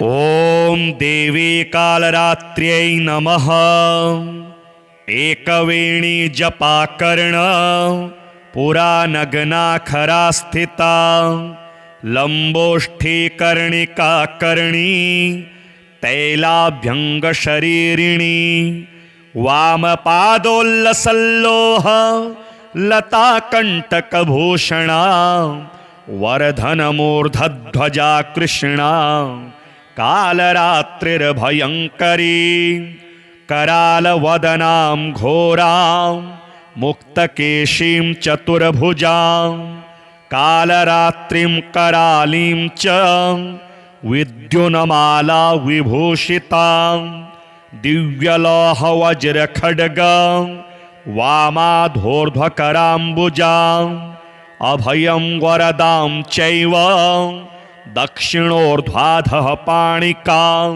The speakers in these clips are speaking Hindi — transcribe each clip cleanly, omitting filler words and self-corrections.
ॐ देवी कालरात्र्यै नमः। एकवेणी जपाकर्ण पुरा नग्ना खरा स्थिता लंबोष्ठी कर्णिका कर्णी तैलाभ्यंग शरीरिणी वामपादोल्लसल्लोह लता कंटकभूषणा वर्धनमूर्धध्वजा कृष्णा कालरात्रिर्भयंकरी करालवदनां घोरां मुक्तकेशीं चतुर्भुजां कालरात्रिं करालीं च विद्युन्माला विभूषितां दिव्यलोहवज्रखड्गं वामाधोर्ध्वकराम्बुजां अभयं वरदां चैव दक्षिणोर्ध्वाधः पाणिकां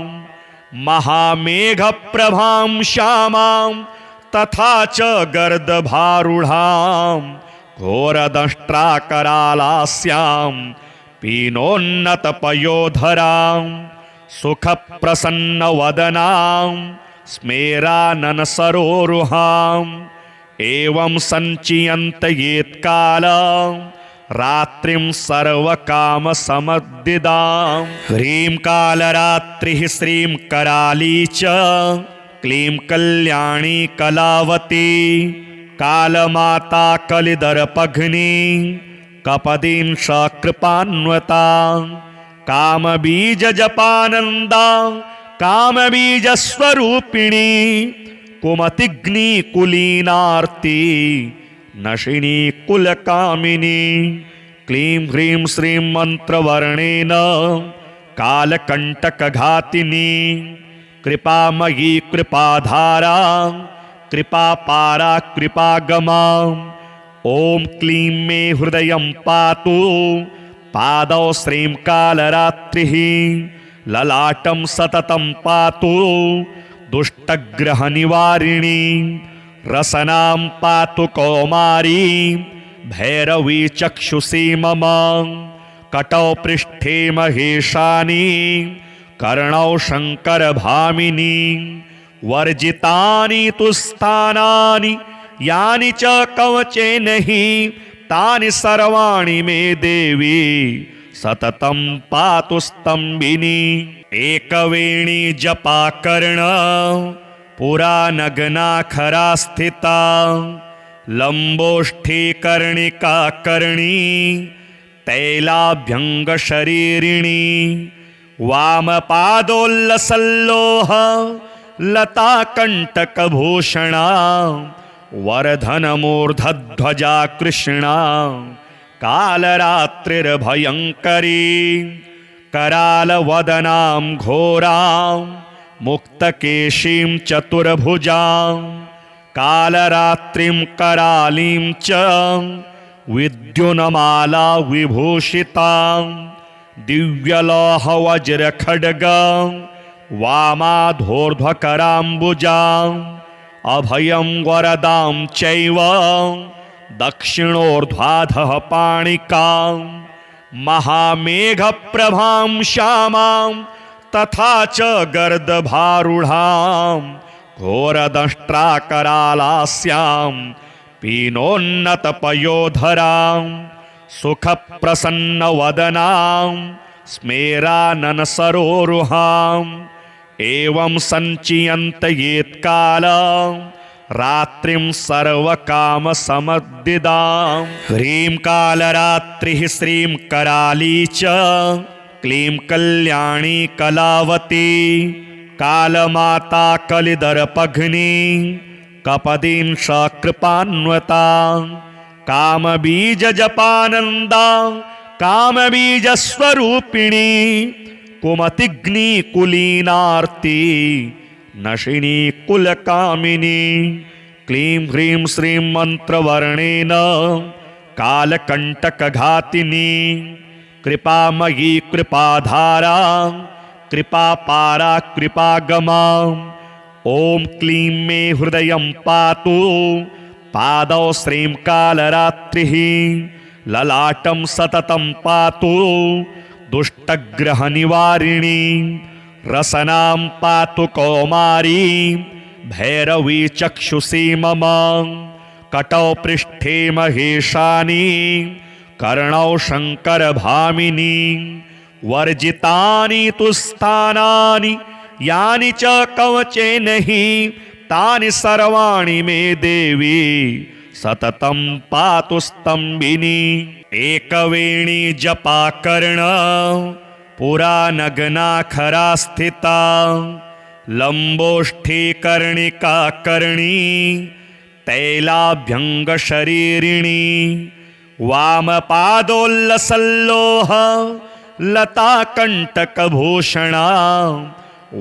महामेघप्रभां श्यामां तथा च गर्दभारूढां घोरदंष्ट्राकरालास्यां पीनोन्नतपयोधरां सुखप्रसन्नवदनां स्मेराननसरोरुहां एवं सञ्चियन्तयेत्कालं रात्रिं सर्वकामसमद्दिदां ह्रीं कालरात्रिः श्रीं कराली च क्लीं कल्याणी कलावती कालमाता कलिदर्पघ्नी कपदीं सकृपान्वता कामबीजजपानन्दा कामबीजस्वरूपिणी कुमतिग्नि कुलीनार्ति नशिनी कुलकामिनी क्लीं ह्रीं श्रीं मंत्रवर्णेन कालकंटकघातिनी कृपामयी कृपाधारा कृपापारा कृपागमा ओम क्लीं मे हृदयं पातु पादौ श्रीं कालरात्रिः ललाटं सततं पातु दुष्टग्रहनिवारिणी रसनां पातु कौमारी भैरवी चक्षुषी मम कटौ पृष्ठे महेशानी कर्णौ शङ्करभामिनी वर्जितानि तु स्थानानि यानि च कवचेन हि तानि सर्वाणि मे देवी सततं पातु स्तंभिनी एकवेणी जपाकर्ण पुरा नग्ना खरा स्थिता लंबोष्ठी कर्णिका कर्णी तैलाभ्यंग शरीरिणी वामपादोल्लसल्लोह लता कंटकभूषणा वर्धनमूर्धध्वजा कृष्णा कालरात्रिर्भयंकरी करालवदनां घोरां मुक्तकेशीं चतुर्भुजां कालरात्रिं करालीं च विद्युन्माला विभूषितां दिव्यलोहवज्रखड्गं वामाधोर्ध्वकराम्बुजां अभयं वरदां चैव दक्षिणोर्ध्वाधः पाणिकां महामेघप्रभां श्यामां तथा च गर्दभारूढां घोरदंष्ट्राकरालास्यां पीनोन्नतपयोधरां सुखप्रसन्नवदनां स्मेराननसरोरुहां एवं सञ्चियन्तयेत्कालं रात्रिं सर्वकामसमद्दिदां ह्रीं कालरात्रिः श्रीं कराली च क्लीं कल्याणी कलावती कालमाता कलिदर्पघ्नी कपदीं सकृपान्वता कामबीजजपानन्दा कामबीजस्वरूपिणी कुमतिग्नि कुलीनार्ति नशिनी कुलकामिनी क्लीं ह्रीं श्रीं मंत्रवर्णेन कालकंटकघातिनी कृपामयी कृपाधारा कृपापारा कृपागमा ओम क्लीं मे हृदयं पातु पादौ श्रीं कालरात्रिः ललाटं सततं पातु दुष्टग्रहनिवारिणी रसनां पातु कौमारी भैरवी चक्षुषी मम कटौ पृष्ठे महेशानी कर्णौ शङ्करभामिनी वर्जितानि तु स्थानानि यानि च कवचेन हि तानि सर्वाणि मे देवी सततं पातु स्तम्भिनी एकवेणी जपाकर्ण पुरा नग्ना खरा स्थिता लम्बोष्ठी कर्णिका कर्णी तैलाभ्यङ्गशरीरिणी वामपादोल्लसल्लोह लताकण्टकभूषणा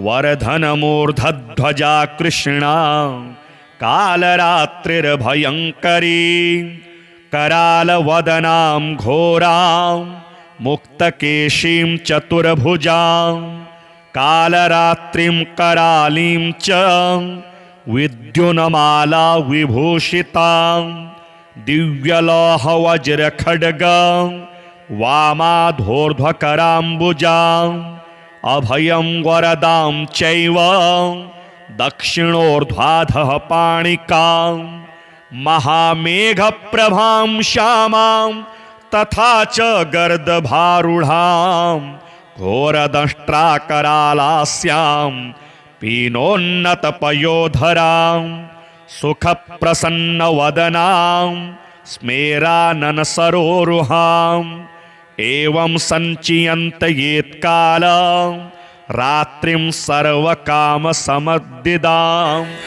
वर्धनमूर्धध्वजा कृष्णा कालरात्रिर्भयङ्करी करालवदनां घोरां मुक्तकेशीं चतुर्भुजां कालरात्रिं करालीं च विद्युन्माला विभूषितां दिव्यलोहवज्रखड्गं वामाधोर्ध्वकराम्बुजां अभयं वरदां चैव दक्षिणोर्ध्वाधः पाणिकां महामेघप्रभां श्यामां तथा च गर्दभारूढां घोरदंष्ट्राकरालास्यां पीनोन्नतपयोधरां सुखप्रसन्नवदनां स्मेराननसरोरुहाम् एवं सञ्चियन्तयेत्कालं रात्रिं सर्वकामसमद्दिदां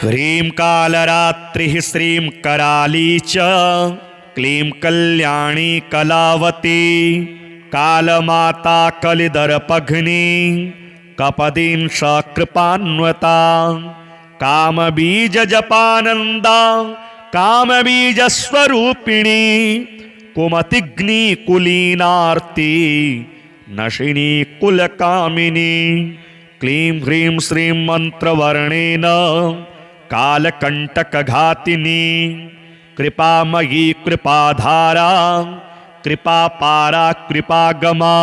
ह्रीं कालरात्रिः श्रीं कराली च क्लीं कल्याणी कलावती कालमाता कलिदर्पघ्नी कपदीं सकृपान्वता कामबीजजपानन्दा कामबीजस्वरूपिणी कुमतिग्नि कुलीनार्ति नशिनी कुलकामिनी क्लीं ह्रीं श्रीं मन्त्रवर्णेन कालकण्टकघातिनी कृपामयी कृपाधारा कृपापारा कृपागमा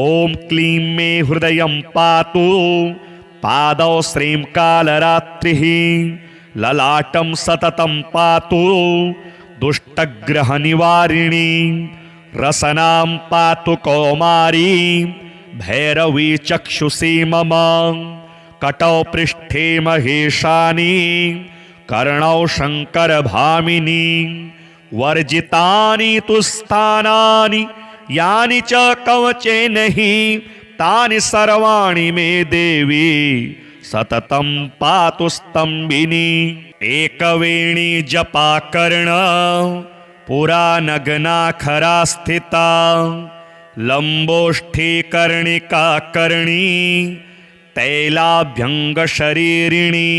ॐ क्लीं मे हृदयं पातु पादौ श्रीं कालरात्रिः ललाटं सततं पातु दुष्टग्रहनिवारिणी रसनां पातु कौमारी भैरवी चक्षुषी मम कटौ पृष्ठे महेशानी कर्णौ शङ्करभामिनी वर्जितानि तु स्थानानि यानि च कवचेन हि तानि सर्वाणि मे देवी सततं पातु स्तम्भिनी एकवेणी जपाकर्ण पुरा नग्ना खरा स्थिता लम्बोष्ठी कर्णिका कर्णी तैलाभ्यङ्गशरीरिणी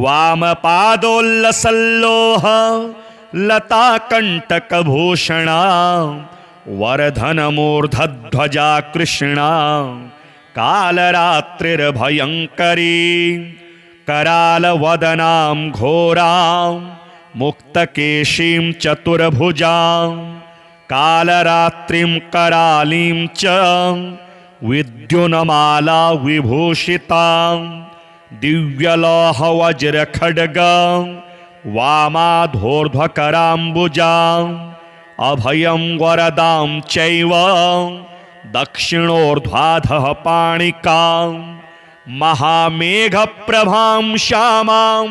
वामपादोल्लसल्लोह लताकण्टकभूषणा वर्धनमूर्धध्वजा कृष्णा कालरात्रिर्भयङ्करी करालवदनां घोरां मुक्तकेशीं चतुर्भुजां कालरात्रिं करालीं च विद्युन्माला विभूषितां दिव्यलोहवज्रखड्गं वामाधोर्ध्वकराम्बुजां अभयं वरदां चैव दक्षिणोर्ध्वाधः पाणिकां महामेघप्रभां श्यामां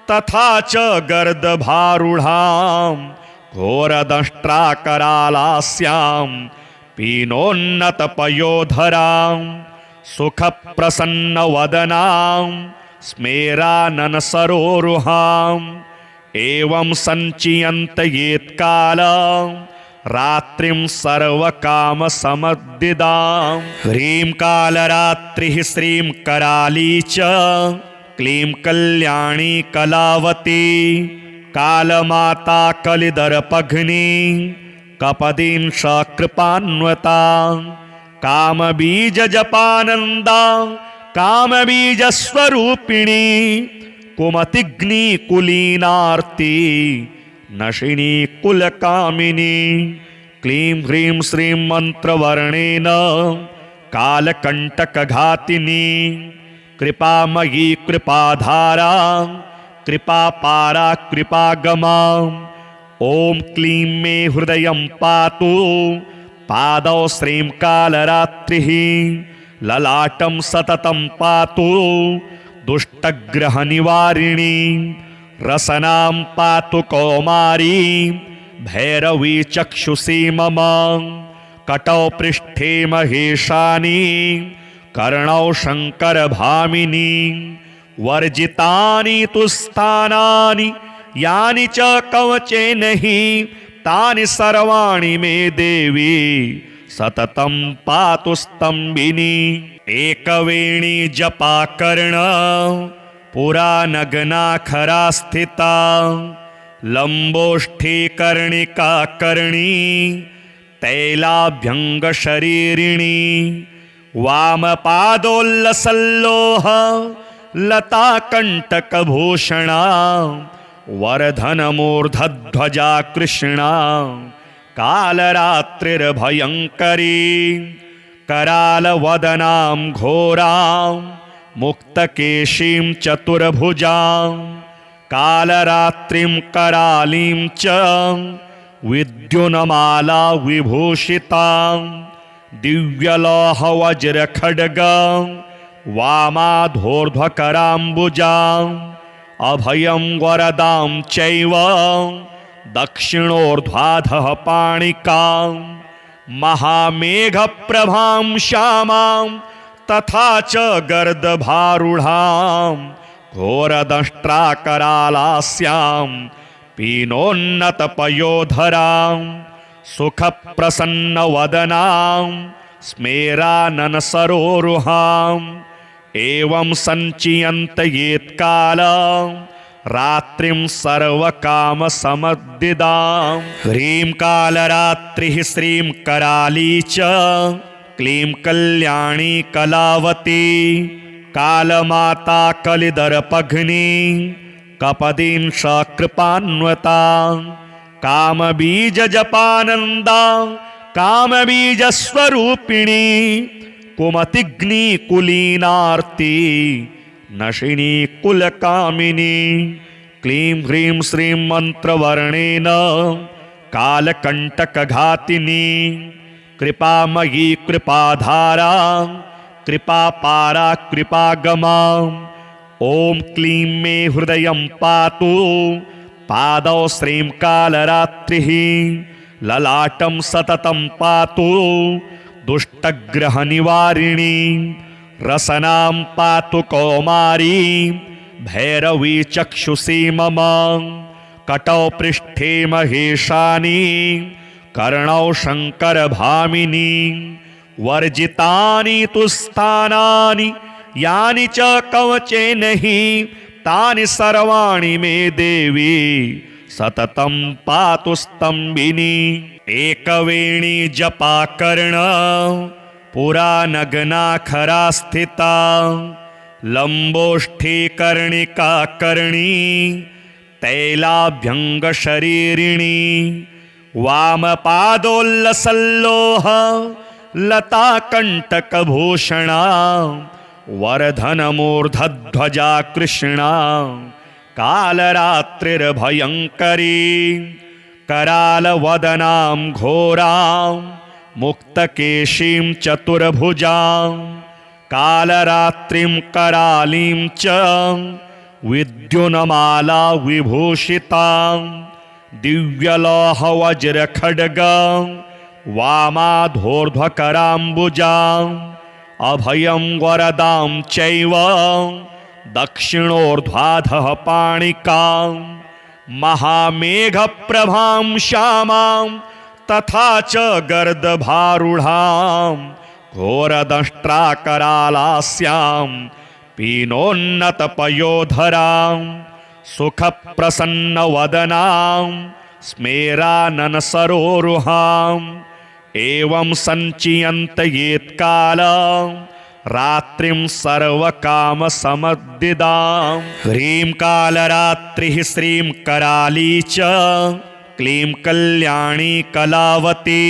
तथा च गर्दभारूढां घोरदंष्ट्राकरालास्यां पीनोन्नतपयोधरां सुखप्रसन्नवदनां स्मेराननसरोरुहाम् एवं सञ्चियन्तयेत्कालं रात्रिं सर्वकामसमद्दिदां ह्रीं कालरात्रिः श्रीं कराली च क्लीं कल्याणी कलावती कालमाता कलिदर्पघ्नी कपदीं सकृपान्वता कामबीजजपानन्दा कामबीजस्वरूपिणी कुमतिग्नि कुलीनार्ति नशिनी कुलकामिनी क्लीं ह्रीं श्रीं मन्त्रवर्णेन कालकण्टकघातिनी कृपामयी कृपाधारा कृपापारा कृपागमा। ॐ क्लीं मे हृदयं पातु पादौ श्रीं कालरात्रिः ललाटं सततं पातु दुष्टग्रहनिवारिणी। रसनां पातु कौमारी भैरवी चक्षुषी मम। कटौ पृष्ठे महेशानी कर्णौ शङ्करभामिनी। वर्जितानि तु स्थानानि यानि च कवचेन हि तानि सर्वाणि मे देवी सततं पातु स्तम्भिनी। एकवेणी जपाकर्ण पुरा नग्नाखरा स्थिता लम्बोष्ठी कर्णिका कर्णी तैलाभ्यङ्गशरीरिणी। वामपादोल्लसल्लोह लताकण्टकभूषणा वर्धनमूर्धध्वजा कृष्णा कालरात्रिर्भयङ्करी। करालवदनां घोरां मुक्तकेशीं चतुर्भुजां कालरात्रिं करालीं च विद्युन्माला विभूषितां। दिव्यलोहवज्रखड्गं वामाधोर्ध्वकराम्बुजां अभयं वरदां चैव दक्षिणोर्ध्वाधः पाणिकां। महामेघप्रभां श्यामां तथा च गर्दभारूढां घोरदंष्ट्राकरालास्यां पीनोन्नतपयोधरां। सुखप्रसन्नवदनां स्मेराननसरोरुहां। एवं सञ्चियन्तयेत्कालं रात्रिं सर्वकामसमद्दिदां। ह्रीं कालरात्रिः श्रीं कराली च क्लीं कल्याणी कलावती। कालमाता कलिदर्पघ्नी कपदीं सकृपान्वता। कामबीजजपानन्दा कामबीजस्वरूपिणी कुमतिग्नि कुलीनार्ति नशिनी कुलकामिनी। क्लीं ह्रीं श्रीं मन्त्रवर्णेन कालकण्टकघातिनी कृपामयी कृपाधारा कृपापारा कृपागमा। ॐ क्लीं मे हृदयं पातु पादौ श्रीं कालरात्रिः ललाटं सततं पातु दुष्टग्रहनिवारिणी। रसनां पातु कौमारी भैरवी चक्षुषी मम। कटौ पृष्ठे महेशानी कर्णौ शङ्करभामिनी। वर्जितानि तु स्थानानि यानि च कवचेन हि तानि सर्वाणि मे देवी सततं पातु स्तम्भिनी। एकवेणी जपाकर्ण पुरा नग्नाखरा स्थिता लम्बोष्ठी कर्णिका कर्णी तैलाभ्यङ्गशरीरिणी। वामपादोल्लसल्लोह लताकण्टकभूषणा वर्धनमूर्धध्वजा कृष्णा कालरात्रिर्भयङ्करी। करालवदनां घोरां मुक्तकेशीं चतुर्भुजां कालरात्रिं करालीं च विद्युन्माला विभूषितां। दिव्यलोहवज्रखड्गं वामाधोर्ध्वकराम्बुजां अभयं वरदां चैव दक्षिणोर्ध्वाधः पाणिकां। महामेघप्रभां श्यामां तथा च गर्दभारूढां घोरदंष्ट्राकरालास्यां पीनोन्नतपयोधरां। सुखप्रसन्नवदनां स्मेराननसरोरुहां। एवं सञ्चियन्तयेत्कालं रात्रिं सर्वकामसमद्दिदां। ह्रीं कालरात्रिः श्रीं कराली च क्लीं कल्याणी कलावती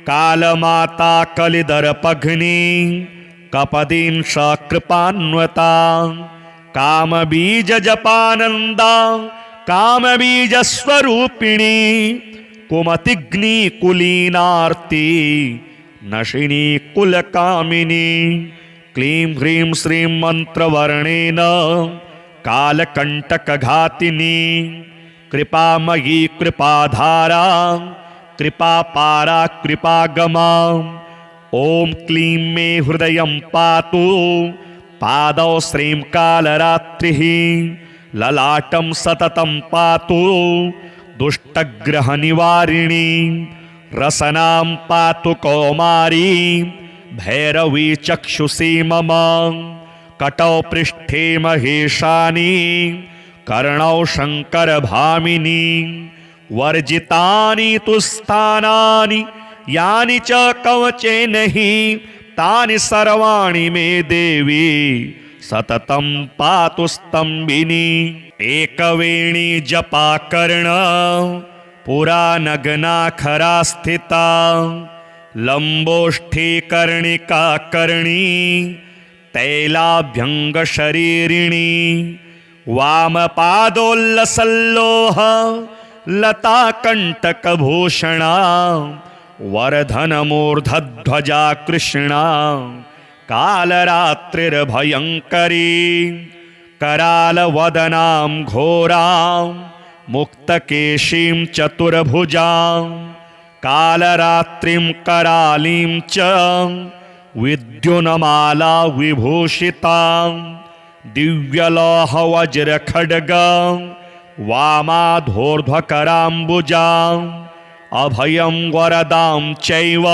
कालमाता कलिदर्पघ्नी कपदींश कृपान्वता कामबीजजपानन्दा कामबीजस्वरूपिणी कुमतिग्नि कुलीनार्ति नशिनी कुलकामिनी क्लीं ह्रीं श्रीं मंत्रवर्णेन कालकंटकघातिनी कृपामयी कृपाधारा कृपापारा कृपागमा ओम क्लीं मे हृदयं पातु पादौ श्रीं कालरात्रिः ललाटं सततं पातु दुष्टग्रहनिवारिणी रसनां पातु कौमारी भैरवी चक्षुषी मम कटौ पृष्ठे महेशानी कर्णौ शङ्करभामिनी वर्जितानि तु स्थानानि यानि च कवचेन हि तानि सर्वाणि मे देवी सततं पातु स्तंभिनी एकवेणी जपाकर्ण पुरा नग्नाखरा स्थिता लंबोष्ठी कर्णिका कर्णी तैलाभ्यंग शरीरिणी वामपादोल्लसल्लोह लता कंटकभूषणा वर्धनमूर्धध्वजा कृष्णा कालरात्रिर्भयंकरी करालवदनां घोरां मुक्तकेशीं चतुर्भुजां कालरात्रिं करालीं च विद्युन्माला विभूषितां दिव्यलोहवज्रखड्गं वामाधोर्ध्वकराम्बुजां अभयं वरदां चैव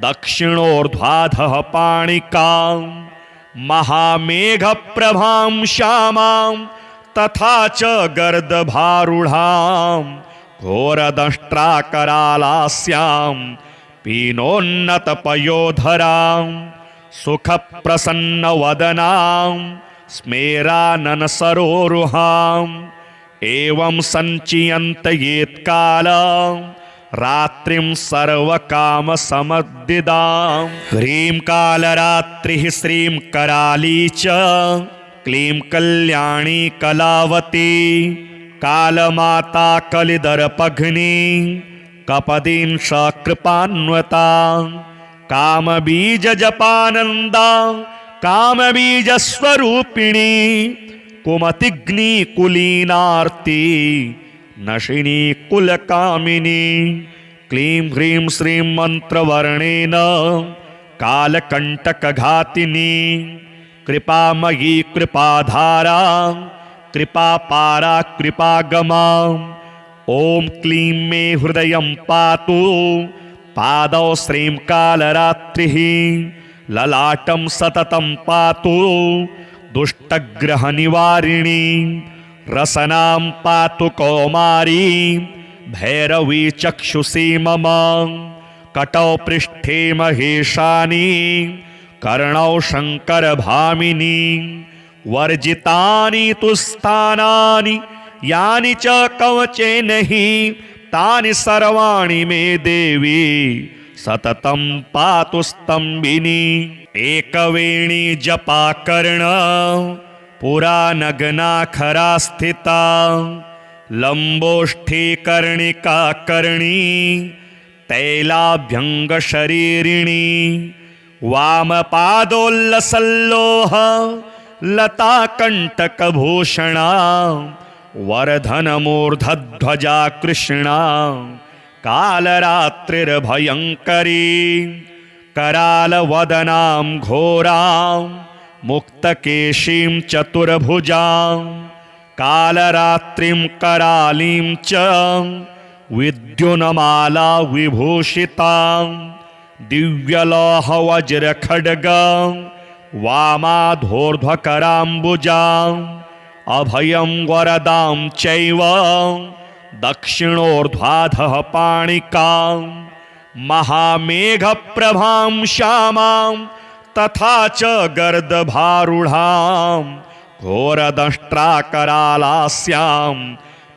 दक्षिणोर्ध्वाधः पाणिकां महामेघप्रभां श्यामां तथा च गर्दभारूढां घोरदंष्ट्राकरालास्यां पीनोन्नतपयोधरां सुखप्रसन्नवदनां स्मेराननसरोरुहां एवं सञ्चियन्तयेत्कालं रात्रिं सर्वकामसमद्दिदां ह्रीं कालरात्रिः श्रीं कराली च क्लीं कल्याणी कलावती कालमाता कलिदर्पघ्नी कपदींश कृपान्वता कामबीजजपानन्दा कामबीजस्वरूपिणी कुमतिग्नि कुलीनार्ति नशिनी कुलकामिनी क्लीं ह्रीं श्रीं मंत्रवर्णेन कालकंटकघातिनी कृपामयी कृपाधारा कृपापारा कृपागमा ओम क्लीं मे हृदयं पातु पादौ श्रीं कालरात्रिः ललाटं सततं पातु दुष्टग्रहनिवारिणी रसनां पातु कौमारी भैरवी चक्षुषी मम कटौ पृष्ठे महेशानी कर्णौ शङ्करभामिनी वर्जितानि तु स्थानानि यानि च कवचेन हि तानि सर्वाणि मे देवी सततं पातु स्तंभिनी एकवेणी जपाकर्ण पुरा नग्नाखरा स्थिता लंबोष्ठी कर्णिका कर्णी तैलाभ्यंग शरीरिणी वामपादोल्लसल्लोह लता कंटकभूषणा वर्धनमूर्धध्वजा कृष्णा कालरात्रिर्भयंकरी करालवदनां घोरां मुक्तकेशीं चतुर्भुजां कालरात्रिं करालीं च विद्युन्माला विभूषितां दिव्यलोहवज्रखड्गं वामाधोर्ध्वकराम्बुजां अभयं वरदां चैव दक्षिणोर्ध्वाधः पाणिकां महामेघप्रभां श्यामां तथा च गर्दभारूढां घोरदंष्ट्राकरालास्यां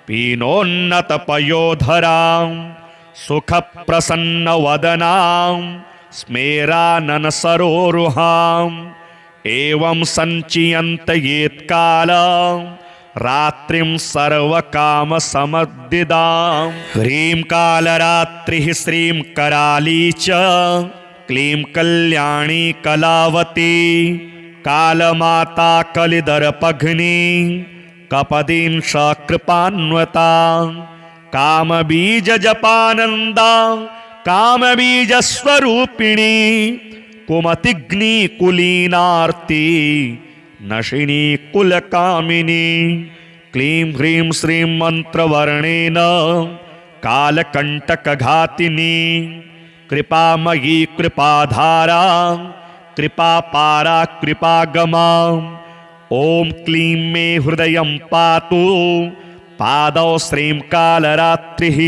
पीनोन्नतपयोधरां सुखप्रसन्नवदनां स्मेराननसरोरुहाम् एवं सञ्चियन्तयेत्कालं रात्रिं सर्वकामसमद्दिदां। ह्रीं कालरात्रिः श्रीं कराली च क्लीं कल्याणी कलावती कालमाता कलिदर्पघ्नी कपदीं सकृपान्वता कामबीजजपानन्दा कामबीजस्वरूपिणी कुमतिग्नि कुलीनार्ति नशिनी कुलकामिनी। क्लीं ह्रीं श्रीं मंत्रवर्णेन कालकंटकघातिनी कृपामयी कृपाधारा कृपापारा कृपागमा। ओम क्लीं मे हृदयं पातु पादौ श्रीं कालरात्रिः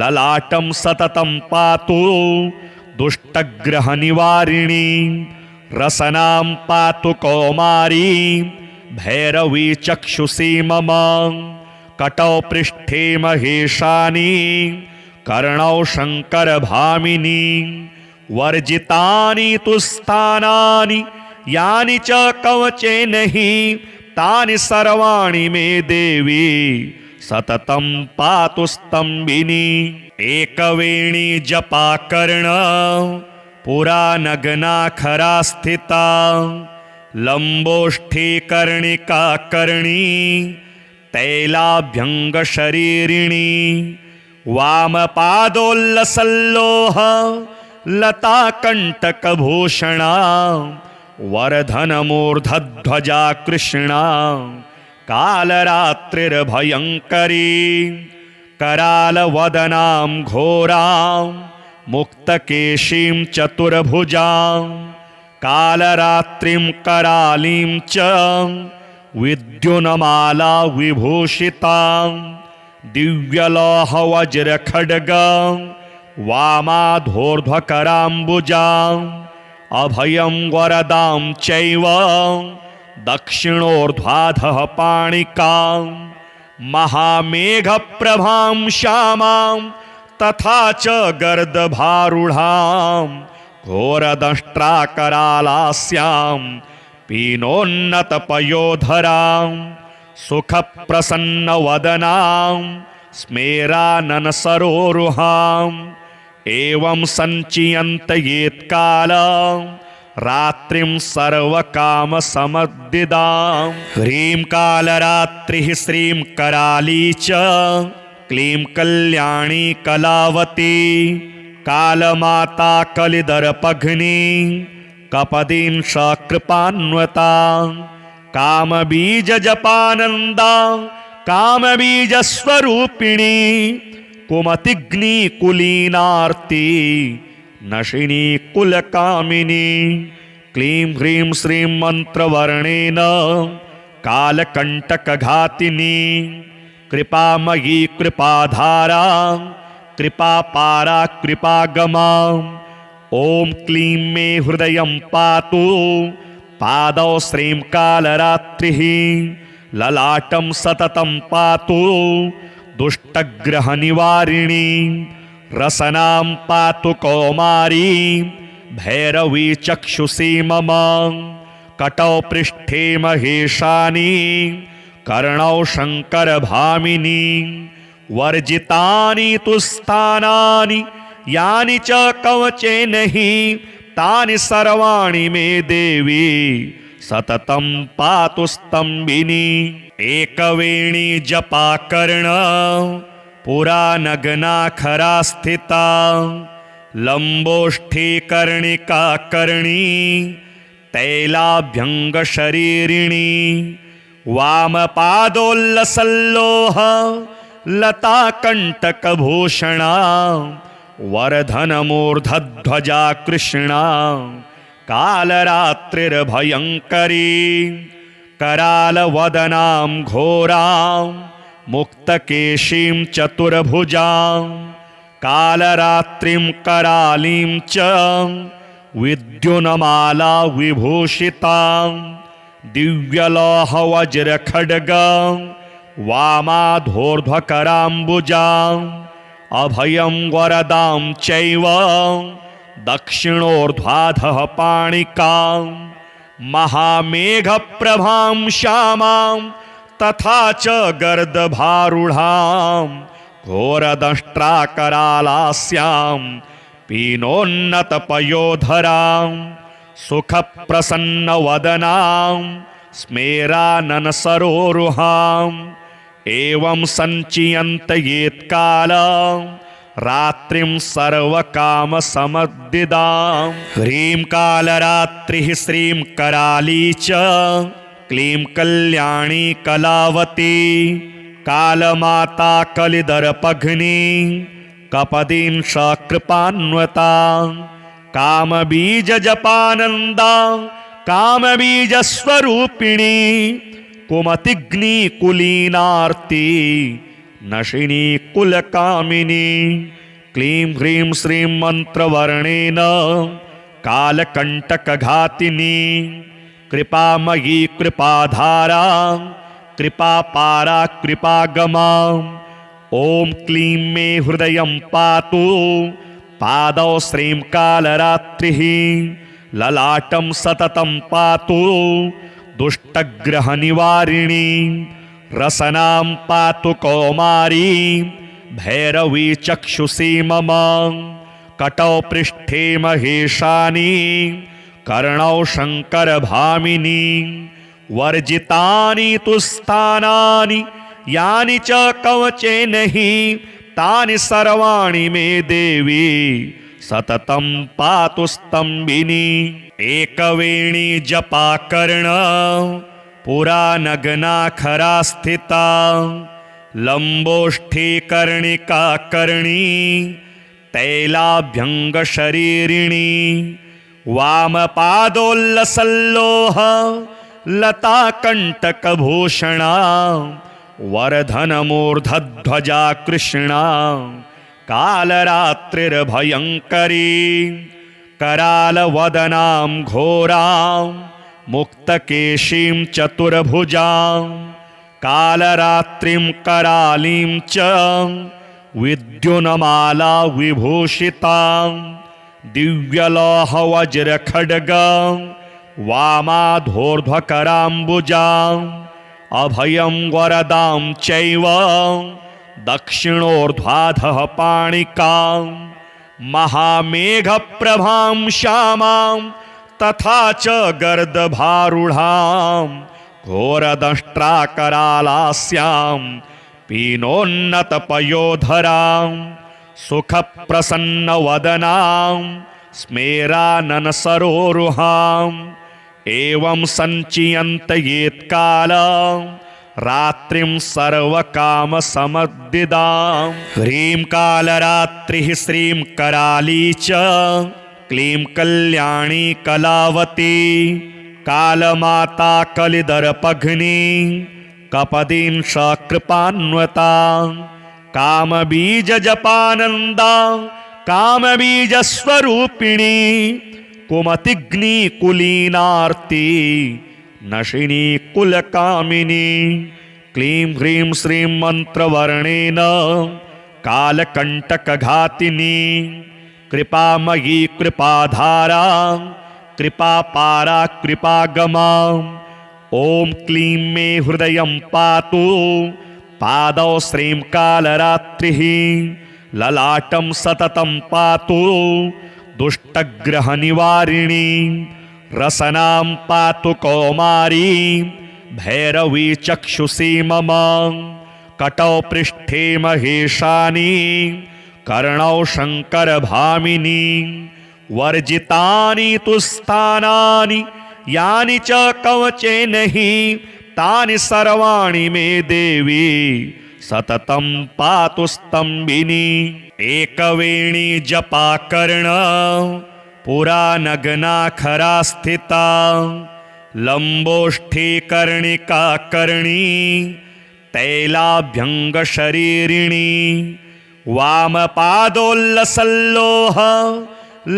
ललाटं सततं पातु दुष्टग्रहनिवारिणी। रसनां पातु कौमारी भैरवी चक्षुषी मम कटौ पृष्ठे महेशानी कर्णौ शङ्करभामिनी। वर्जितानि तु स्थानानि यानि च कवचे नहि तानि सर्वाणि मे देवी सततं पातु स्तंभिनी। एकवेणी जपाकर्ण पुरा नग्नाखरा स्थिता लंबोष्ठी कर्णिका कर्णी तैलाभ्यंगशरीरिणी। वामपादोल्लसल्लोह लता कंटकभूषणा वर्धनमूर्धध्वजा कृष्णा कालरात्रिर्भयंकरी। करालवदनां घोरां मुक्तकेशीं चतुर्भुजां कालरात्रिं करालीं च विद्युन्माला विभूषितां दिव्यलोहवज्रखड्गं वामाधोर्ध्वकराम्बुजां अभयं वरदां चैव दक्षिणोर्ध्वाधः पाणिकां महामेघप्रभां श्यामां तथा च गर्दभारूढां घोरदंष्ट्राकरालास्यां पीनोन्नतपयोधरां सुखप्रसन्नवदनां स्मेराननसरोरुहाम् एवं सञ्चियन्तयेत्कालं रात्रिं सर्वकामसमद्दिदां। ह्रीं कालरात्रिः श्रीं कराली च क्लीं कल्याणी कलावती कालमाता कलिदर्पघ्नी कपदीं सकृपान्वता कामबीजजपानन्दा कामबीजस्वरूपिणी कुमतिग्नि कुलीनार्ति नशिनी कुलकामिनी। क्लीं ह्रीं श्रीं मंत्रवर्णेन कालकंटकघातिनी कृपामयी कृपाधारा कृपापारा कृपागमा। ओम क्लीं मे हृदयं पातु पादौ श्रीं कालरात्रिः ललाटं सततं पातु दुष्टग्रहनिवारिणी। रसनां पातु कौमारी भैरवी चक्षुषी मम कटौ पृष्ठे महेशानी कर्णौ शङ्करभामिनी। वर्जितानि तु स्थानानि यानि च कवचे नहि तानि सर्वाणि मे देवी सततं पातु स्तंभिनी। एकवेणी जपाकर्ण पुरा नग्नाखरा स्थिता लंबोष्ठी कर्णिका कर्णी तैलाभ्यंगशरीरिणी। वामपादोल्लसल्लोह लता कंटकभूषणा वर्धनमूर्धध्वजा कृष्णा कालरात्रिर्भयंकरी। करालवदनां घोरां मुक्तकेशीं चतुर्भुजां कालरात्रिं करालीं च विद्युन्माला विभूषितां दिव्यलोहवज्रखड्गं वामाधोर्ध्वकराम्बुजाम् अभयं वरदां चैव दक्षिणोर्ध्वाधः पाणिकां महामेघप्रभां श्यामां तथा च गर्दभारूढां घोरदंष्ट्राकरालास्यां पीनोन्नतपयोधरां सुखप्रसन्नवदनां स्मेराननसरोरुहाम् एवं सञ्चियन्तयेत्कालं रात्रिं सर्वकामसमद्दिदां ह्रीं कालरात्रिः श्रीं कराली च क्लीं कल्याणी कलावती कालमाता कलिदर्पघ्नी कपदीं सकृपान्वता कामबीजजपानन्दा कामबीजस्वरूपिणी कुमतिग्नि कुलीनार्ति नशिनी कुलकामिनी क्लीं ह्रीं श्रीं मंत्रवर्णेन कालकंटकघातिनी कृपामयी कृपाधारा कृपापारा कृपागमा ओम क्लीं मे हृदयं पातु पादौ श्रीं कालरात्रिः ललाटं सततं पातु दुष्टग्रहनिवारिणी रसनां पातु कौमारी भैरवी चक्षुषी मम कटौ पृष्ठे महेशानी कर्णौ शङ्करभामिनी वर्जितानि तु स्थानानि यानि च कवचे नहि तानि सर्वाणि मे देवी सततं पातु स्तंभिनी एकवेणी जपाकर्ण पुरा नग्नाखरा स्थिता लंबोष्ठी कर्णिका कर्णी तैलाभ्यंगशरीरिणी वामपादोल्लसल्लोह लताकंटकभूषणा वर्धनमूर्धध्वजा कृष्णा कालरात्रिर्भयंकरी करालवदनां घोरां मुक्तकेशीं चतुर्भुजां कालरात्रिं करालीं च विद्युन्माला विभूषितां दिव्यलोहवज्रखड्गं वामाधोर्ध्वकराम्बुजां अभयं वरदां चैव दक्षिणोर्ध्वाधः पाणिकां महामेघप्रभां श्यामां तथा च गर्दभारूढां घोरदंष्ट्राकरालास्यां पीनोन्नतपयोधरां सुखप्रसन्नवदनां स्मेराननसरोरुहाम् एवं सञ्चियन्तयेत्कालं रात्रिं सर्वकामसमद्दिदां ह्रीं कालरात्रिः श्रीं कराली च क्लीं कल्याणी कलावती कालमाता कलिदर्पघ्नी कपदीं सकृपान्वता कामबीजजपानन्दा कामबीजस्वरूपिणी कुमतिग्नि कुलीनार्ति नशिनी कुलकामिनी क्लीं ह्रीं श्रीं मंत्रवर्णेन कालकंटकघातिनी कृपामयी कृपाधारा कृपापारा कृपागमा ओम क्लीं मे हृदयं पातु पादौ श्रीं कालरात्रिः ललाटं सततं पातु दुष्टग्रहनिवारिणी रसनां पातु कौमारी भैरवी चक्षुषी मम कटौ पृष्ठे महेशानी कर्णौ शङ्करभामिनी वर्जितानि तु स्थानानि यानि च कवचे नहि तानि सर्वाणि मे देवी सततं पातु स्तंभिनी एकवेणी जपाकर्ण पुरा नग्नाखरा स्थिता लंबोष्ठी कर्णिका कर्णी तैलाभ्यंगशरीरिणी वामपादोल्लसल्लोह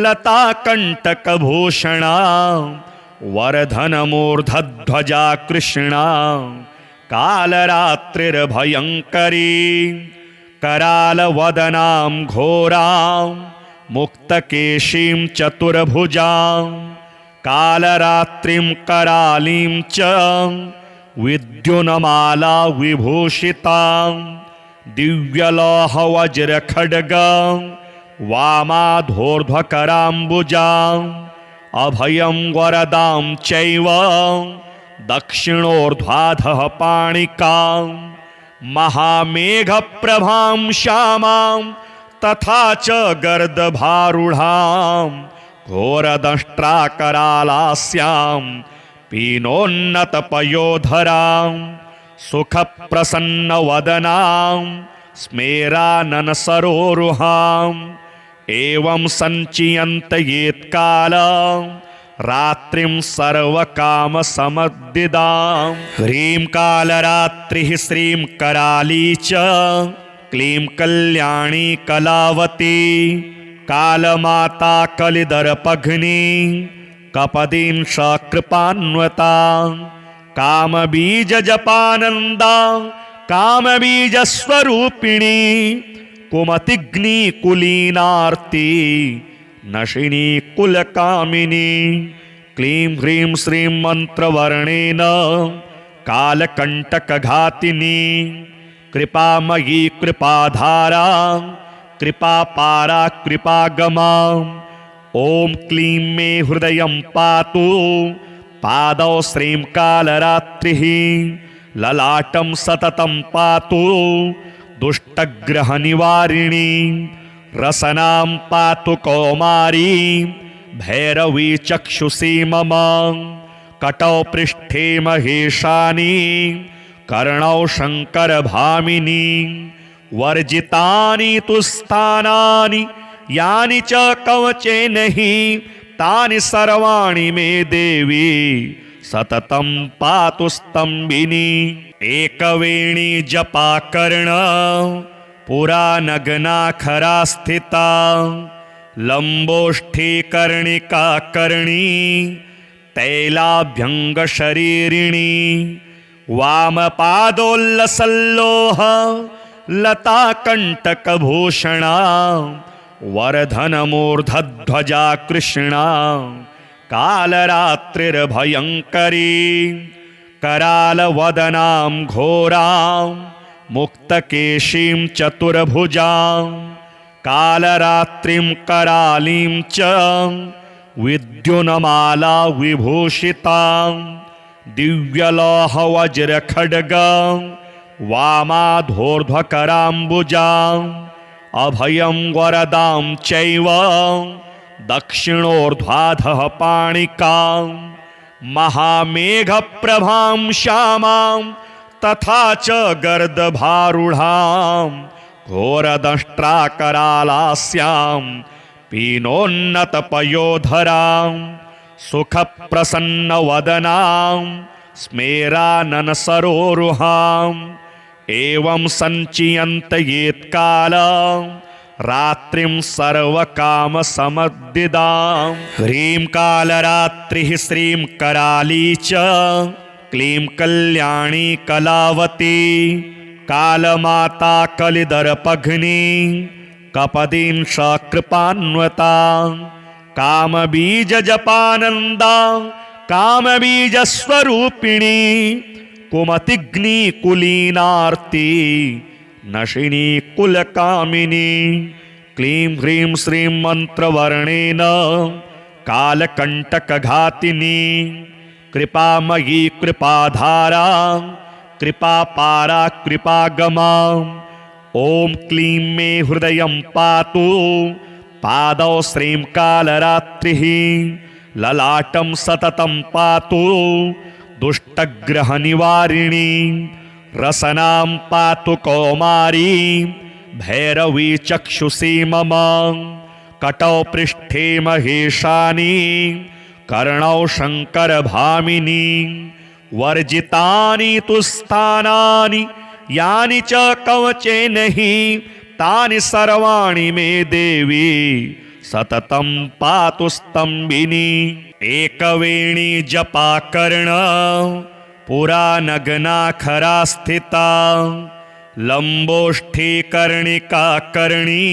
लताकंटकभूषणा वर्धनमूर्धध्वजा कृष्णा कालरात्रिर्भयङ्करी करालवदनां घोरां मुक्तकेशीं चतुर्भुजां कालरात्रिं करालीं च विद्युन्माला विभूषितां दिव्यलोहवज्रखड्गं वामाधोर्ध्वकराम्बुजां अभयं वरदां चैव दक्षिणोर्ध्वाधः पाणिकां महामेघप्रभां श्यामां तथा च गर्दभारूढां घोरदंष्ट्राकरालास्यां पीनोन्नतपयोधरां सुखप्रसन्नवदनां स्मेराननसरोरुहाम् एवं सञ्चियन्तयेत्कालं रात्रिं सर्वकामसमद्दिदां ह्रीं कालरात्रिः श्रीं कराली च क्लीं कल्याणी कलावती कालमाता कलिदर्पघ्नी कपदीं सकृपान्वता कामबीजजपानन्दा कामबीजस्वरूपिणी कुमतिग्नि कुलीनार्ति नशिनी कुलकामिनी क्लीं ह्रीं श्रीं मंत्रवर्णेन कालकंटकघातिनी कृपामयी कृपाधारा कृपापारा कृपागमा ओम क्लीं मे हृदयं पातु पादौ श्रीं कालरात्रिः ललाटं सततं पातु दुष्टग्रहनिवारिणी रसनां पातु कौमारी भैरवी चक्षुषी मम कटौ पृष्ठे महेशानी कर्णौ शङ्करभामिनी वर्जितानि तु स्थानानि यानि च कवचेन हि तानि सर्वाणि मे देवी सततं पातु स्तंभिनी एकवेणी जपाकर्ण पुरा नग्नाखरा स्थिता लंबोष्ठी कर्णिका कर्णी तैलाभ्यंगशरीरिणी वामपादोल्लसल्लोह लताकण्टकभूषणा वरधनमूर्धध्वजा कृष्णा कालरात्रिर्भयङ्करी करालवदनां घोरां मुक्तकेशीं चतुर्भुजां कालरात्रिं करालीं च विद्युन्माला विभूषितां दिव्यलोहवज्रखड्गं वामाधोर्ध्वकराम्बुजां अभयं वरदां चैव दक्षिणोर्ध्वाधः पाणिकां महामेघप्रभां श्यामां तथा च गर्दभारूढां घोरदंष्ट्राकरालास्यां पीनोन्नतपयोधरां सुखप्रसन्नवदनां स्मेराननसरोरुहाम् एवं सञ्चियन्तयेत्कालं रात्रिं सर्वकामसमद्दिदां ह्रीं कालरात्रिः श्रीं कराली च क्लीं कल्याणी कलावती कालमाता कलिदर्पघ्नी कपदीं सकृपान्वता कामबीजजपानन्दा कामबीजस्वरूपिणी कुमतिग्नि कुलीनार्ति नशिनी कुलकामिनी क्लीं ह्रीं श्रीं मंत्रवर्णेन कालकंटकघातिनी कृपामयी कृपाधारा कृपापारा कृपागमा ओम क्लीं मे हृदयं पातु पादौ श्रीं कालरात्रिः ललाटं सततं पातु दुष्टग्रहनिवारिणी रसनां पातु कौमारी भैरवी चक्षुषी मम कटौ पृष्ठे महेशानी कर्णौ शङ्करभामिनी वर्जितानि तु स्थानानि यानि च कवचेन हि तानि सर्वाणि मे देवी सततं पातु स्तंभिनी एकवेणी जपाकर्ण पुरा नग्ना खरा स्थिता लंबोष्ठी कर्णिका कर्णी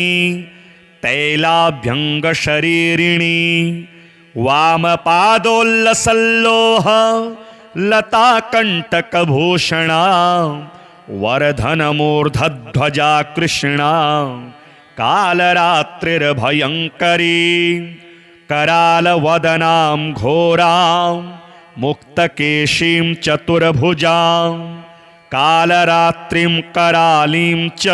तैलाभ्यंग शरीरिणी वामपादोल्लसल्लोह लता कंटकभूषणा वर्धनमूर्धध्वजा कृष्णा कालरात्रिर्भयङ्करी करालवदनां घोरां मुक्तकेशीं चतुर्भुजां कालरात्रिं करालीं च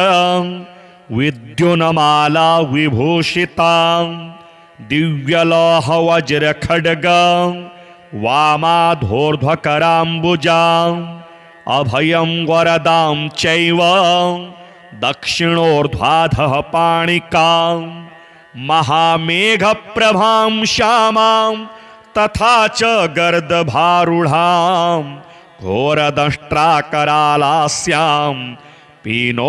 विद्युन्माला विभूषितां दिव्यलोहवज्रखड्गं वामाधोर्ध्वकराम्बुजां अभयं वरदां चैव दक्षिणोर्ध्वाधः पाणिकां महामेघप्रभां श्यामां तथा च गर्दभारूढां घोरदंष्ट्राकरालास्यां पीनोन्नतपयोधरां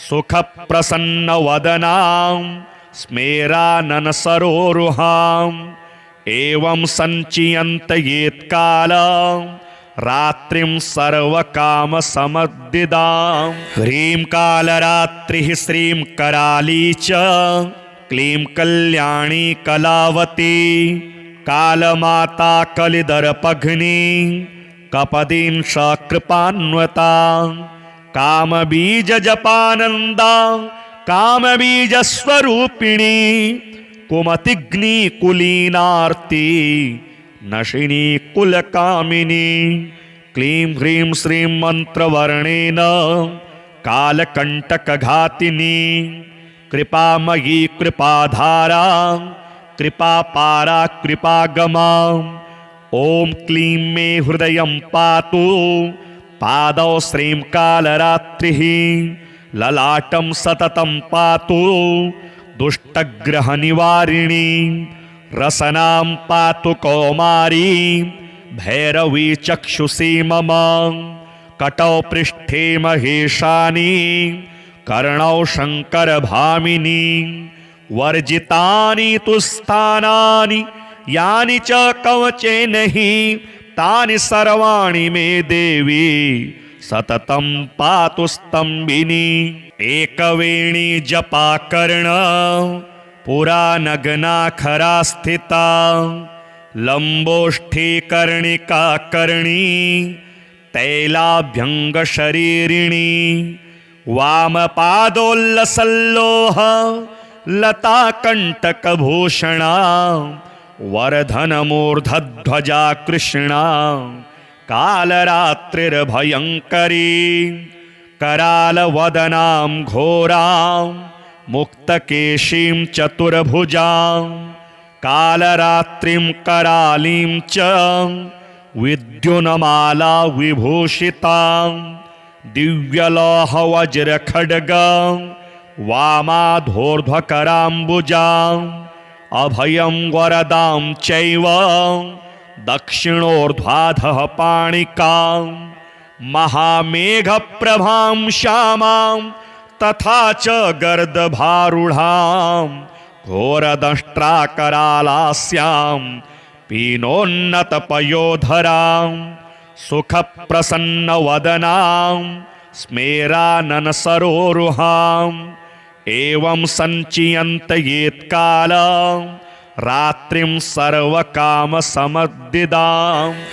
सुखप्रसन्नवदनां स्मेराननसरोरुहाम् एवं सञ्चियन्तयेत्कालं रात्रिं सर्वकामसमद्दिदां ह्रीं कालरात्रिः श्रीं कराली च क्लीं कल्याणी कलावती कालमाता कलिदर्पघ्नी कपदीं सकृपान्वता कामबीजजपानन्दा कामबीजस्वरूपिणी कुमतिग्नि कुलीनार्ति नशिनी कुलकामिनी क्लीं ह्रीं श्रीं मंत्रवर्णेन कालकंटकघातिनी कृपामयी कृपाधारा कृपापारा कृपागमा ओम क्लीं मे हृदयं पातु पादौ श्रीं कालरात्रिः ललाटं सततं पातु दुष्टग्रहनिवारिणी रसनां पातु कौमारी भैरवी चक्षुषी मम कटौ पृष्ठे महेशानी कर्णौ शङ्करभामिनी वर्जितानि तु स्थानानि यानि च कवचे नहि तानि सर्वाणि मे देवी सततं पातु स्तंभिनी एकवेणी जपा कर्ण पुरा नग्ना खरा स्थिता लंबोष्ठी कर्णिका कर्णी तैलाभ्यंग शरीरिणी वामपादोल्लसल्लोह लता कंटकभूषणा वर्धनमूर्धध्वजा कृष्णा कालरात्रिर्भयङ्करी करालवदनां घोरां मुक्तकेशीं चतुर्भुजां कालरात्रिं करालीं च विद्युन्माला विभूषितां दिव्यलोहवज्रखड्गं वामाधोर्ध्वकराम्बुजां अभयं वरदां चैव दक्षिणोर्ध्वाधः पाणिकां महामेघप्रभां श्यामां तथा च गर्दभारूढां घोरदंष्ट्राकरालास्यां पीनोन्नतपयोधरां सुखप्रसन्नवदनां स्मेराननसरोरुहाम् एवं सञ्चियन्तयेत्कालं रात्रिं सर्वकामसमद्दिदां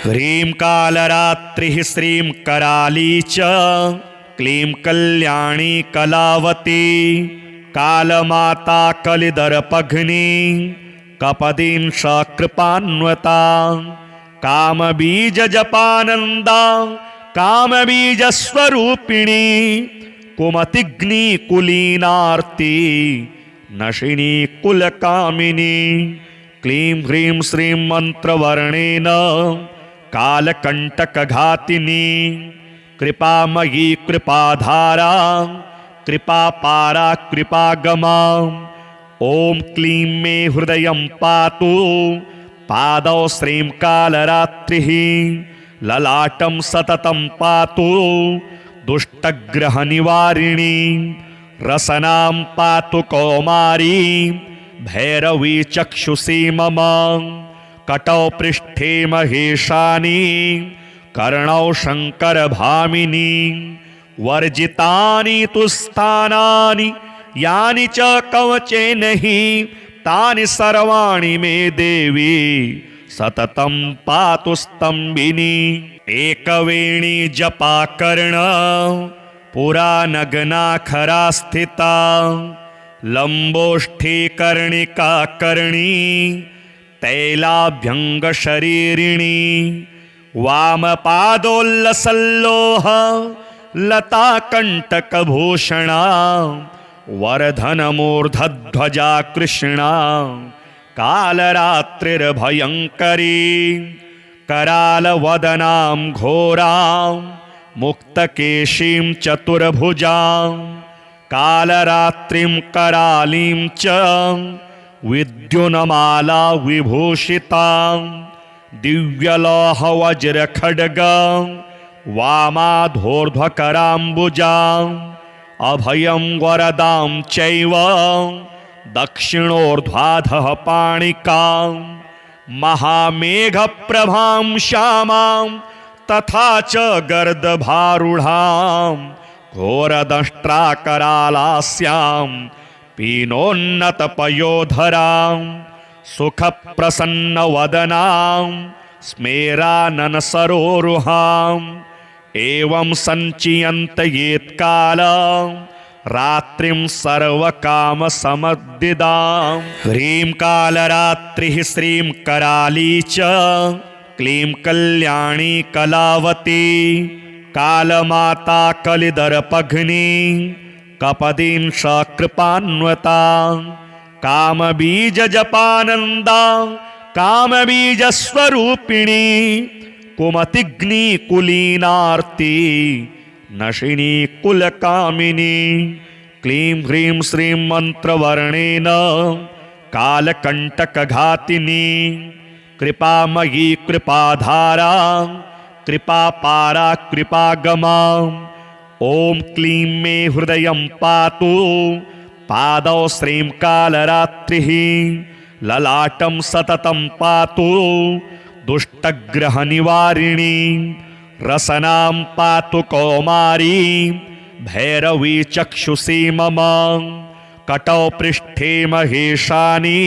ह्रीं कालरात्रिः श्रीं कराली च क्लीं कल्याणी कलावती कालमाता कलिदर्पघ्नी कपदीं सकृपान्वता कामबीजजपानन्दा कामबीजस्वरूपिणी कुमतिग्नि कुलीनार्ति नशिनी कुलकामिनी क्लीं ह्रीं श्रीं मंत्रवर्णेन कालकंटकघातिनी कृपामयी कृपाधारा कृपापारा कृपागमा ओम क्लीं मे हृदयं पातु पादौ श्रीं कालरात्रिः ललाटं सततं पातु दुष्टग्रहनिवारिणी रसनां पातु कौमारी भैरवी चक्षुषी मम कटौ पृष्ठे महेशानी कर्णौ शङ्करभामिनी वर्जितानि तु स्थानानि यानि च कवचेन हि तानि सर्वाणि मे देवी सततं पातु स्तम्भिनी। एकवेणी जपा कर्ण पुरा नग्ना खरा स्थिता लंबोष्ठी कर्णिका कर्णी तैलाभ्यंग शरीरिणी वामपादोल्लसल्लोह लता कंटकभूषणा वर्धनमूर्धध्वजा कृष्णा कालरात्रिर्भयङ्करी करालवदनां घोरां मुक्तकेशीं चतुर्भुजां कालरात्रिं करालीं च विद्युन्माला विभूषितां दिव्यलोहवज्रखड्गं वामाधोर्ध्वकराम्बुजां अभयं वरदां चैव दक्षिणोर्ध्वाधः पाणिकां महामेघप्रभां श्यामां तथा च गर्दभारूढां घोरदंष्ट्राकरालास्यां पीनोन्नतपयोधरां सुखप्रसन्नवदनां स्मेराननसरोरुहां एवं सञ्चियन्तयेत्कालं रात्रिं सर्वकामसमद्दिदां। ह्रीं कालरात्रिः श्रीं कराली च क्लीं कल्याणी कलावती कालमाता कलिदर्पघ्नी कपदीं सकृपान्वता कामबीजजपानन्दा कामबीजस्वरूपिणी कुमतिग्नि कुलीनार्ति नशिनी कुलकामिनी। क्लीं ह्रीं श्रीं मंत्रवर्णेन कालकंटकघातिनी कृपामयी कृपाधारा कृपापारा कृपागमा। ओम क्लीं मे हृदयं पातु पादौ श्रीं कालरात्रिः ललाटं सततं पातु दुष्टग्रहनिवारिणी रसनां पातु कौमारी भैरवी चक्षुषी मम कटौ पृष्ठे महेशानी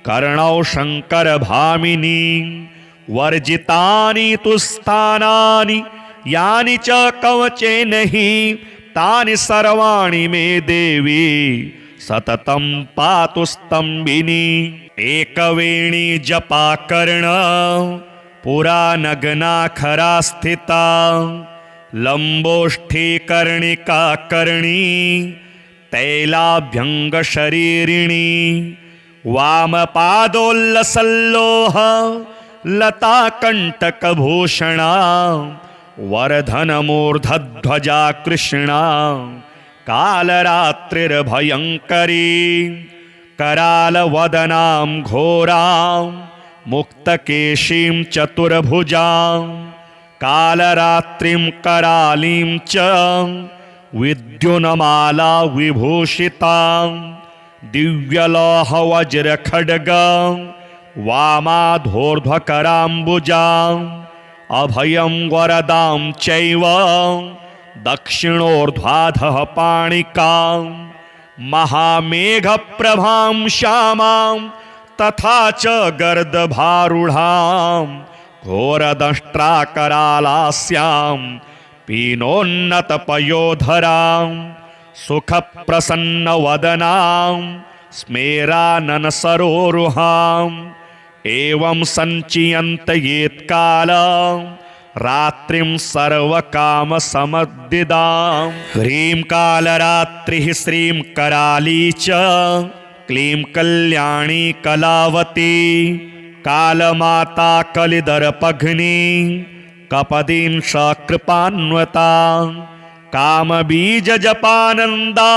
कर्णौ शङ्करभामिनी वर्जितानि तु स्थानानि यानि च कवचेन हि तानि सर्वाणि मे देवी सततं पातु स्तम्भिनी। एकवेणी जपा कर्ण पुरा नग्ना खरा स्थिता लंबोष्ठी कर्णिका कर्णी तैलाभ्यंग शरीरिणी वामपादोल्लसल्लोह लता कंटकभूषणा वर्धनमूर्धध्वजा कृष्णा कालरात्रिर्भयङ्करी करालवदनां घोरां मुक्तकेशीं चतुर्भुजां कालरात्रिं करालीं च विद्युन्माला विभूषितां दिव्यलोहवज्रखड्गं वामाधोर्ध्वकराम्बुजां अभयं वरदां चैव दक्षिणोर्ध्वाधः पाणिकां महामेघप्रभां श्यामां तथा च गर्दभारूढां घोरदंष्ट्राकरालास्यां पीनोन्नतपयोधरां सुखप्रसन्नवदनां स्मेराननसरोरुहां एवं सञ्चियन्तयेत्कालं रात्रिं सर्वकामसमद्दिदां। ह्रीं कालरात्रिः श्रीं कराली च क्लीं कल्याणी कलावती कालमाता कलिदर्पघ्नी कपदीं सकृपान्वता कामबीजजपानन्दा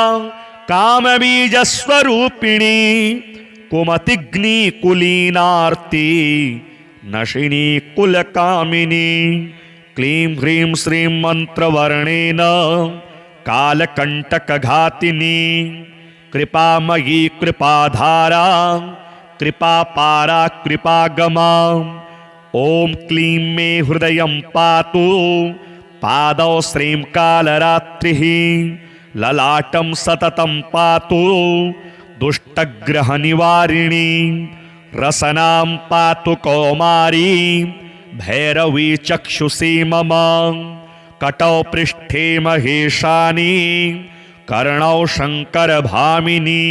कामबीजस्वरूपिणी कुमतिग्नि कुलीनार्ति नशिनी कुलकामिनी। क्लीं ह्रीं श्रीं मंत्रवर्णेन कालकंटकघातिनी कृपामयी कृपाधारा कृपापारा कृपागमा। ॐ क्लीं मे हृदयं पातु पादौ श्रीं कालरात्रिः। ललाटं सततं पातु दुष्टग्रहनिवारिणी। रसनां पातु कौमारी भैरवी चक्षुषी मम। कटौ पृष्ठे महेशानी कर्णौ शङ्करभामिनी।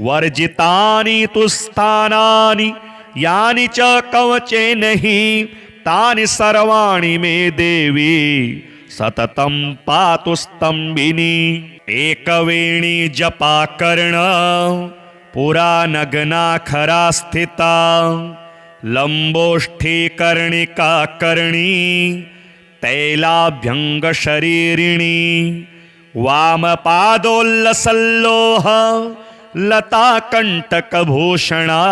वर्जितानि तु स्थानानि यानि च कवचेन हि तानि सर्वाणि मे देवी सततं पातु स्तम्भिनी। एकवेणी जपाकर्ण पुरा नग्नाखरा स्थिता। लम्बोष्ठी कर्णिका कर्णी तैलाभ्यङ्गशरीरिणी। वामपादोल्लसल्लोह लताकण्टकभूषणा।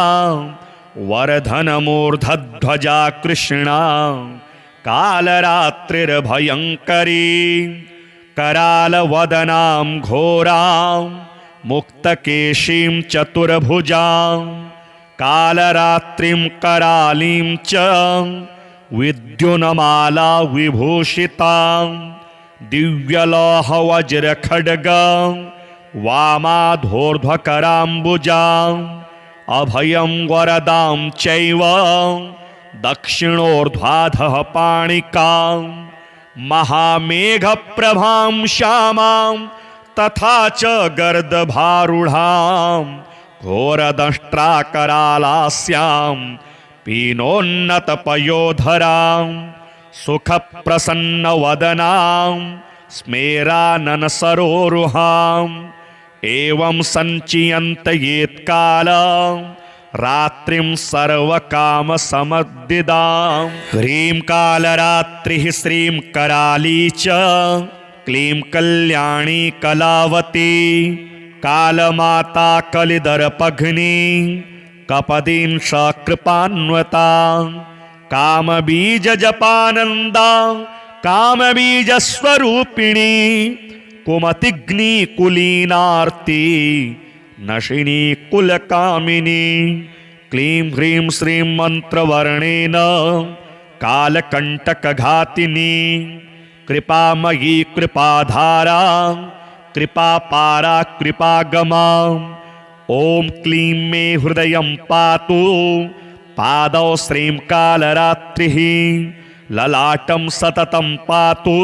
वर्धनमूर्धध्वजा कृष्णा कालरात्रिर्भयङ्करी। करालवदनां घोरां मुक्तकेशीं चतुर्भुजां। कालरात्रिं करालीं च विद्युन्माला विभूषितां। दिव्यलोहवज्रखड्गं वामाधोर्ध्वकराम्बुजां। अभयं वरदां चैव दक्षिणोर्ध्वाधः पाणिकां। महामेघप्रभां श्यामां तथा च गर्दभारूढां। घोरदंष्ट्राकरालास्यां पीनोन्नतपयोधरां। सुखप्रसन्नवदनां स्मेराननसरोरुहां। एवं सञ्चियन्तयेत्कालं रात्रिं सर्वकामसमद्दिदां। ह्रीं कालरात्रिः श्रीं कराली च क्लीं कल्याणी कलावती। कालमाता कलिदर्पघ्नी कपदीं सकृपान्वता। कामबीजजपानन्दा कामबीजस्वरूपिणी। कुमतिग्नि कुलीनार्ति नशिनी कुलकामिनी। क्लीं ह्रीं श्रीं मन्त्रवर्णेन कालकण्टकघातिनी। कृपामयी कृपाधारा कृपापारा कृपागमा। ॐ क्लीं मे हृदयं पातु पादौ श्रीं कालरात्रिः। ललाटं सततं पातु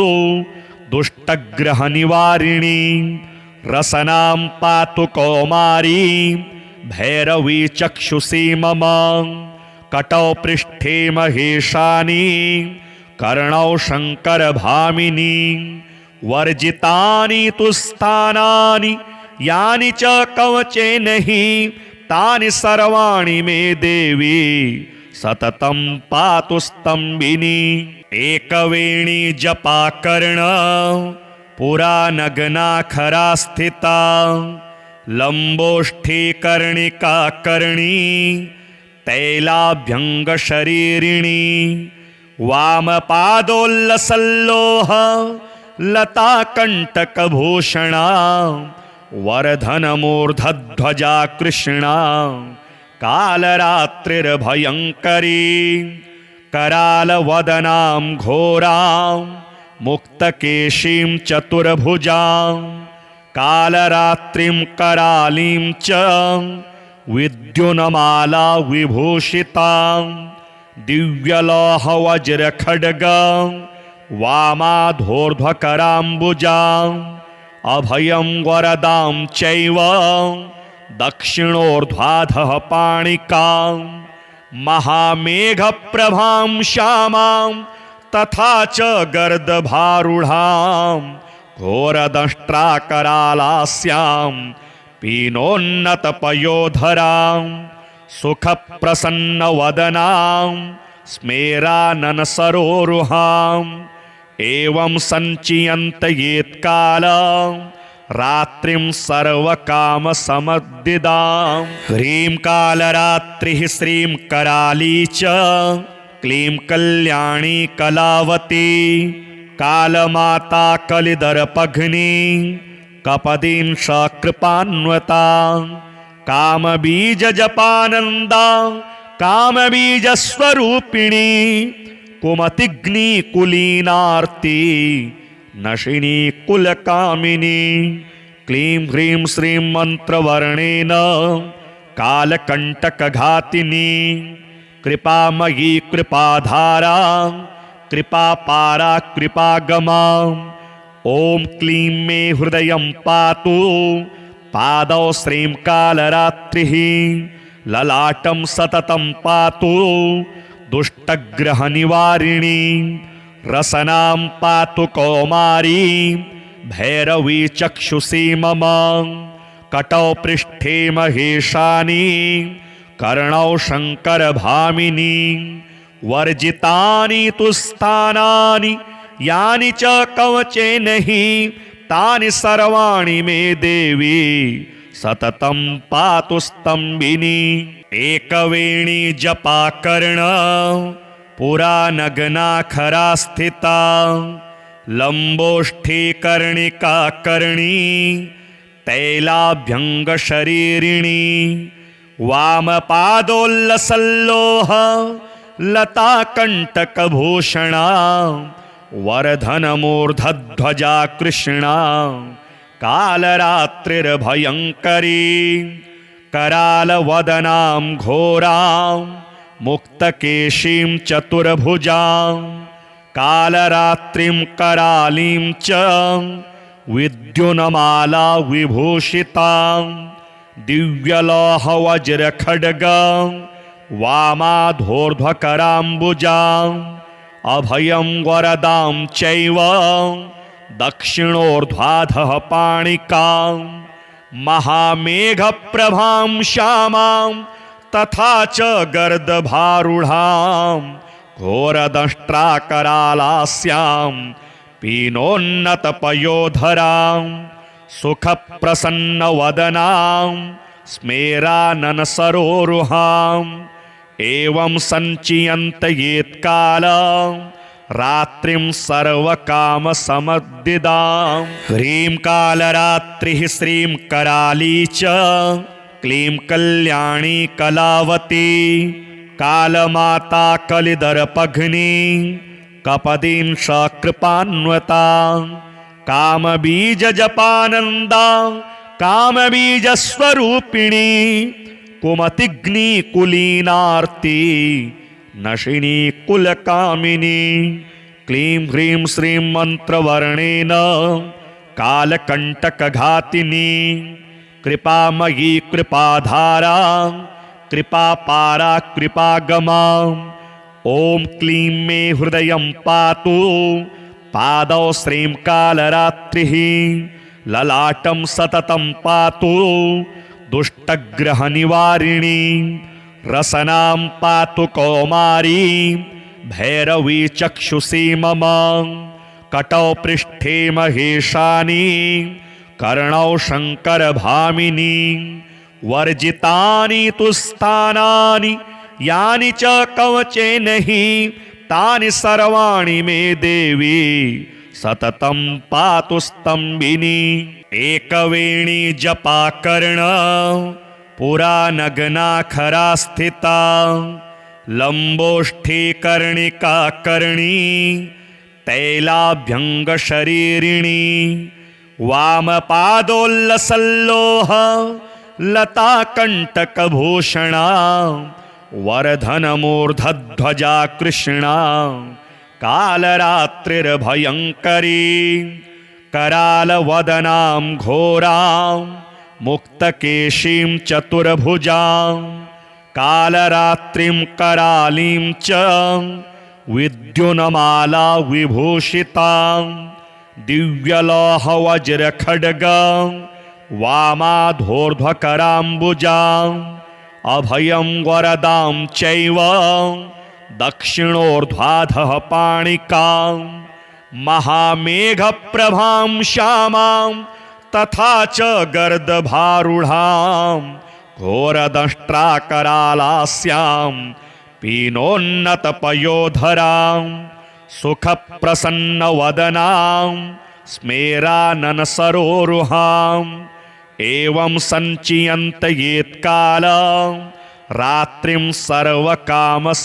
दुष्टग्रहनिवारिणी। रसनां पातु कौमारी भैरवी चक्षुषी मम। कटौ पृष्ठे महेशानी कर्णौ शङ्करभामिनी। वर्जितानि तु स्थानानि यानि च कवचेन हि तानि सर्वाणि मे देवी सततं पातु स्तम्भिनी। एकवेणी जपाकर्ण पुरा नग्नाखरा स्थिता। लम्बोष्ठी कर्णिका कर्णी तैलाभ्यङ्गशरीरिणी। वामपादोल्लसल्लोह लताकण्टकभूषणा। वर्धनमूर्धध्वजा कृष्णा कालरात्रिर्भयङ्करी। करालवदनां घोरां मुक्तकेशीं चतुर्भुजां। कालरात्रिं करालीं च विद्युन्माला विभूषितां। दिव्यलोहवज्रखड्गं वामाधोर्ध्वकराम्बुजां। अभयं वरदां चैव दक्षिणोर्ध्वाधः पाणिकां। महामेघप्रभां श्यामां तथा च गर्दभारूढां। घोरदंष्ट्राकरालास्यां पीनोन्नतपयोधरां। सुखप्रसन्नवदनां स्मेराननसरोरुहां। एवं सञ्चियन्तयेत्कालं रात्रिं सर्वकामसमद्दिदां। ह्रीं कालरात्रिः श्रीं कराली च क्लीं कल्याणी कलावती। कालमाता कलिदर्पघ्नी कपदीं सकृपान्वता। कामबीज जपानंदा कामबीज स्वरूपिणी कुमतिग्नि कुलीनार्ति नशिनी कुलकामिनी क्लीं ह्रीं श्रीं मंत्रवर्णेन कालकंटकघातिनी कृपामयी कृपाधारा कृपापारा कृपागमा ओम क्लीं मे हृदयं पातु पादौ श्रीं कालरात्रिः ललाटं सततं पातु दुष्टग्रहनिवारिणी रसनां पातु कौमारी भैरवी चक्षुषी मम कटौ पृष्ठे महेशानी कर्णौ शङ्करभामिनी वर्जितानि तु स्थानानि यानि च कवचे नहि तानि सर्वाणि मे देवी सततं पातु स्तंभिनी एकवेणी जपाकर्ण पुरा नग्ना खरा स्थिता लंबोष्ठी कर्णिका कर्णी तैलाभ्यंग शरीरिणी वामपादोल्लसल्लोह लता कंटकभूषणा वर्धनमूर्धध्वजा कृष्णा कालरात्रिर्भयङ्करी करालवदनां घोरां मुक्तकेशीं चतुर्भुजां कालरात्रिं करालीं च विद्युन्माला विभूषितां दिव्यलोहवज्रखड्गं वामाधोर्ध्वकराम्बुजां अभयं वरदां चैव दक्षिणोर्ध्वाधः पाणिकां महामेघप्रभां श्यामां तथा च गर्दभारूढां घोरदंष्ट्राकरालास्यां पीनोन्नतपयोधरां सुखप्रसन्नवदनां स्मेराननसरोरुहां एवं सञ्चियन्तयेत्कालं रात्रिं सर्वकामसमद्दिदां ह्रीं कालरात्रिः श्रीं कराली च क्लीं कल्याणी कलावती कालमाता कलिदर्पघ्नी कपदीं सकृपान्वता कामबीजजपानन्दा कामबीजस्वरूपिणी कुमतिग्नि कुलीनार्ति नशिनी कुलकामिनी क्लीं ह्रीं श्रीं मंत्रवर्णेन कालकंटकघातिनी कृपामयी कृपाधारा कृपापारा कृपागमा ओम क्लीं मे हृदयं पातु पादौ श्रीं कालरात्रिः ललाटं सततं पातु दुष्टग्रहनिवारिणी रसनां पातु कौमारी भैरवी चक्षुषी मम कटौ पृष्ठे महेशानी कर्णौ शङ्करभामिनी वर्जितानि तु स्थानानि यानि च कवचे नहि तानि सर्वाणि मे देवी सततं पातु स्तंभिनी एकवेणी जपाकर्ण पुरा नग्ना खरा स्थिता लंबोष्ठी कर्णिका कर्णी तैलाभ्यंग शरीरिणी वामपादोल्लसल्लोह लता कंटकभूषणा वर्धनमूर्धध्वजा कृष्णा कालरात्रिर्भयङ्करी करालवदनां घोरां मुक्तकेशीं चतुर्भुजां कालरात्रिं करालीं च विद्युन्माला विभूषितां दिव्यलोहवज्रखड्गं वामाधोर्ध्वकराम्बुजां अभयं वरदां चैव दक्षिणोर्ध्वाधः पाणिकां महामेघप्रभां श्यामां तथा च गर्दभारूढां घोरदंष्ट्राकरालास्यां पीनोन्नतपयोधरां सुखप्रसन्नवदनां स्मेराननसरोरुहां एवं संचियन्त येत्कालं रात्रिं सर्वकामसमद्दिदां।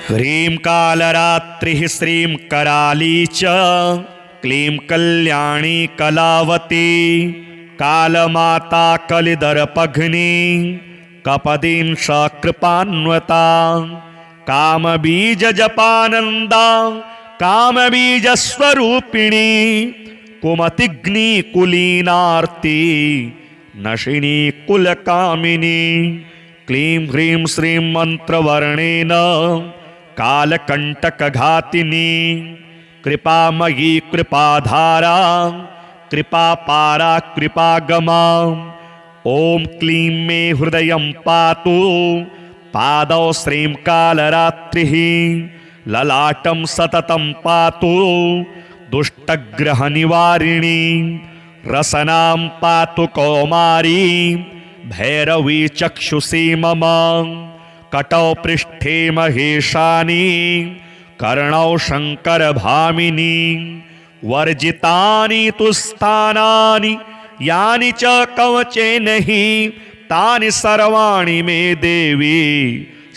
ह्रीं कालरात्रिः श्रीं कराली च क्लीं कल्याणी कलावती कालमाता कलिदर्पघ्नी कपदीं सकृपान्वता कामबीजजपानन्दा कामबीजस्वरूपिणी कुमतिग्नि कुलीनार्ति नशिनी कुलकामिनी। क्लीं ह्रीं श्रीं मंत्रवर्णेन कालकंटकघातिनी कृपामयी कृपाधारा कृपापारा कृपागमा। ओम क्लीं मे हृदयं पातु पादौ श्रीं कालरात्रिः ललाटं सततं पातु दुष्टग्रहनिवारिणी। रसनां पातु कौमारी भैरवी चक्षुषी मम कटौ पृष्ठे महेशानी कर्णौ शङ्करभामिनी। वर्जितानि तु स्थानानि यानि च कवचेन हि तानि सर्वाणि मे देवी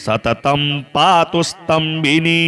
सततं पातु स्तम्भिनी।